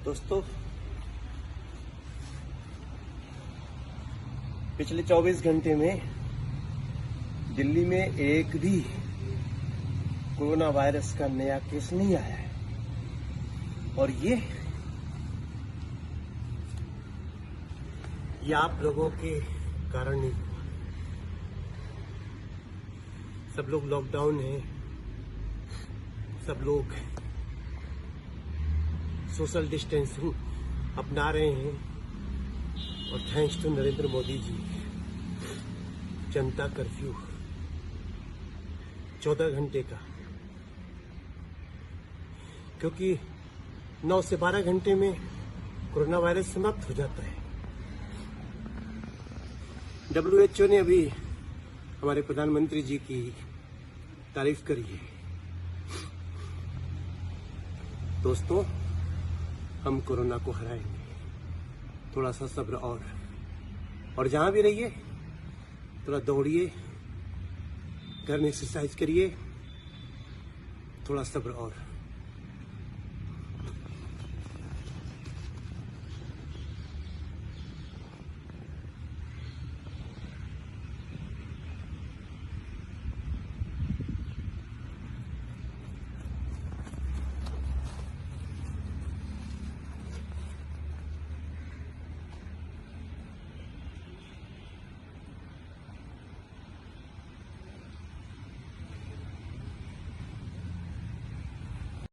दोस्तों, पिछले 24 घंटे में दिल्ली में एक भी कोरोना वायरस का नया केस नहीं आया है। और ये आप लोगों के कारण नहीं हुआ। सब लोग लॉकडाउन है, सब लोग सोशल डिस्टेंसिंग अपना रहे हैं और thanks to Narendra Modi ji, Janata curfew 14 घंटे का, क्योंकि 9 से 12 घंटे में कोरोना वायरस समाप्त हो जाता है। WHO ने अभी हमारे प्रधानमंत्री जी की तारीफ करी है। दोस्तों, हम कोरोना को हराएंगे। थोड़ा सा सब्र और जहां भी रहिए थोड़ा दौड़िए, घर में एक्सरसाइज करिए, थोड़ा सब्र और।